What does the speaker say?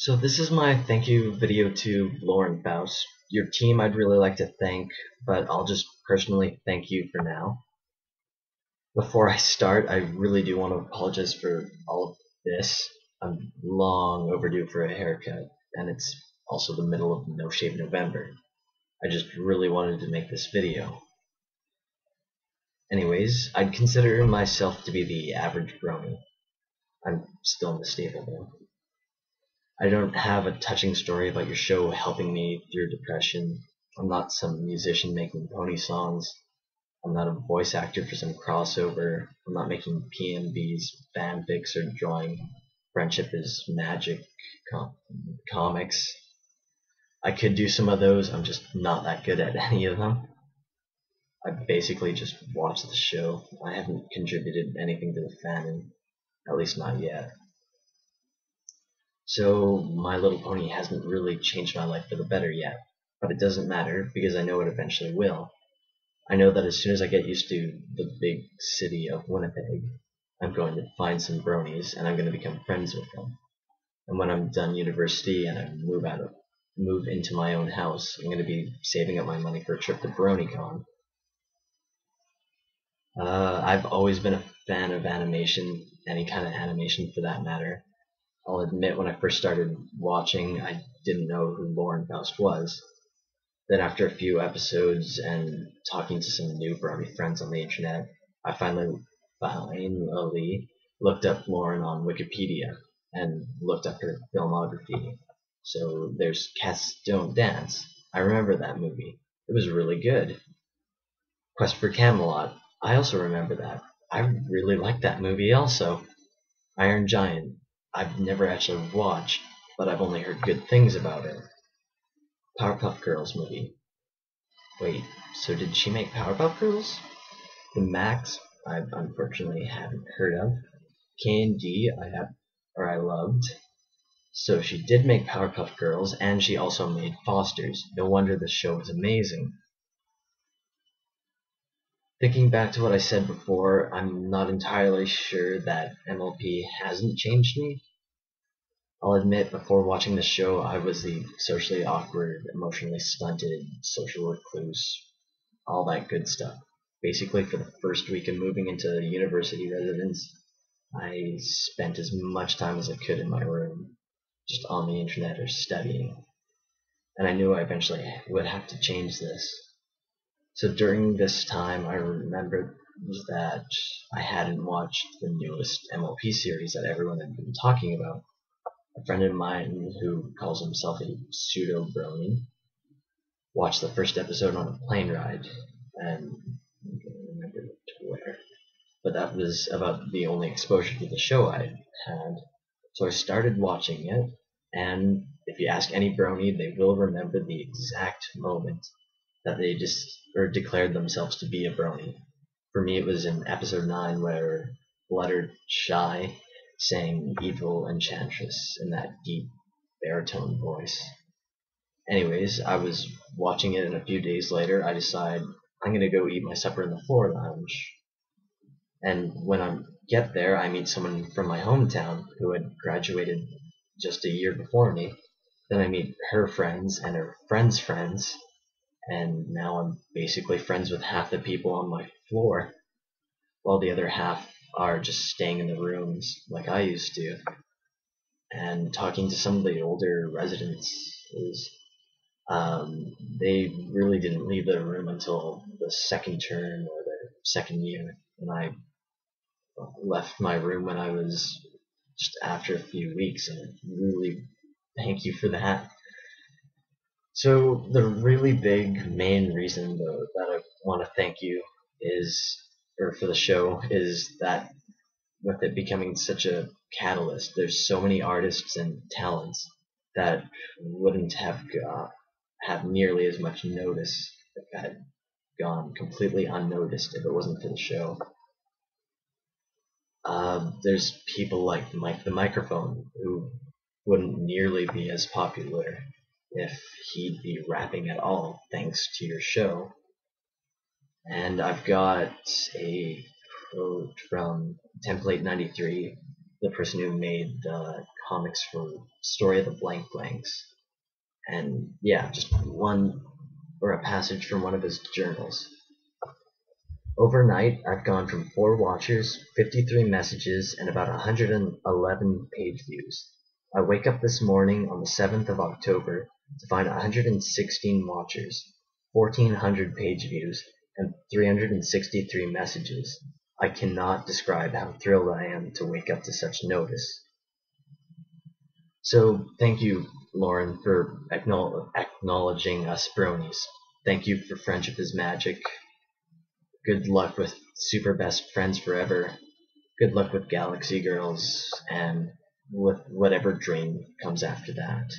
So this is my thank you video to Lauren Faust. Your team I'd really like to thank, but I'll just personally thank you for now. Before I start, I really do want to apologize for all of this. I'm long overdue for a haircut, and it's also the middle of No Shave November. I just really wanted to make this video. Anyways, I'd consider myself to be the average brony. I'm still in the stable though. I don't have a touching story about your show helping me through depression. I'm not some musician making pony songs. I'm not a voice actor for some crossover. I'm not making PMVs, fanfics, or drawing friendship is magic comics. I could do some of those, I'm just not that good at any of them. I basically just watch the show. I haven't contributed anything to the fandom, at least not yet. So My Little Pony hasn't really changed my life for the better yet, but it doesn't matter because I know it eventually will. I know that as soon as I get used to the big city of Winnipeg, I'm going to find some bronies and I'm going to become friends with them. And when I'm done university and I move into my own house, I'm going to be saving up my money for a trip to BronyCon. I've always been a fan of animation, any kind of animation for that matter. I'll admit when I first started watching, I didn't know who Lauren Faust was. Then after a few episodes and talking to some new brony friends on the internet, I finally looked up Lauren on Wikipedia and looked up her filmography. So there's Cats Don't Dance. I remember that movie. It was really good. Quest for Camelot. I also remember that. I really liked that movie also. Iron Giant. I've never actually watched, but I've only heard good things about it. Powerpuff Girls movie. Wait, so did she make Powerpuff Girls? The Max, I unfortunately haven't heard of. K&D, I loved. So she did make Powerpuff Girls, and she also made Fosters. No wonder the show was amazing. Thinking back to what I said before, I'm not entirely sure that MLP hasn't changed me. I'll admit, before watching the show, I was the socially awkward, emotionally stunted, social recluse, all that good stuff. Basically, for the first week of moving into university residence, I spent as much time as I could in my room, just on the internet or studying. And I knew I eventually would have to change this. So during this time, I remembered that I hadn't watched the newest MLP series that everyone had been talking about. A friend of mine who calls himself a pseudo brony watched the first episode on a plane ride, and I don't remember to where, but that was about the only exposure to the show I had. So I started watching it, and if you ask any brony, they will remember the exact moment that they declared themselves to be a brony. For me, it was in episode 9 where Fluttershy sang Evil Enchantress in that deep baritone voice. Anyways, I was watching it, and a few days later, I decide I'm gonna go eat my supper in the floor lounge. And when I get there, I meet someone from my hometown who had graduated just a year before me. Then I meet her friends and her friends' friends, and now I'm basically friends with half the people on my floor, while the other half are just staying in the rooms like I used to. And talking to some of the older residents they really didn't leave their room until the second term or the second year, and I left my room when I was just after a few weeks, and really thank you for that. So the really big main reason though that I want to thank you for the show is that with it becoming such a catalyst, there's so many artists and talents that wouldn't have nearly as much notice if it had gone completely unnoticed if it wasn't for the show. There's people like Mike the Microphone who wouldn't nearly be as popular if he'd be rapping at all thanks to your show. And I've got a quote from Template 93, the person who made the comics for Story of the Blank Blanks. And yeah, just one or a passage from one of his journals. Overnight, I've gone from 4 watchers, 53 messages, and about 111 page views. I wake up this morning on the 7th of October to find 116 watchers, 1,400 page views, and 363 messages. I cannot describe how thrilled I am to wake up to such notice. So thank you, Lauren, for acknowledging us bronies. Thank you for Friendship is Magic. Good luck with Super Best Friends Forever. Good luck with Galaxy Girls, and with whatever dream comes after that.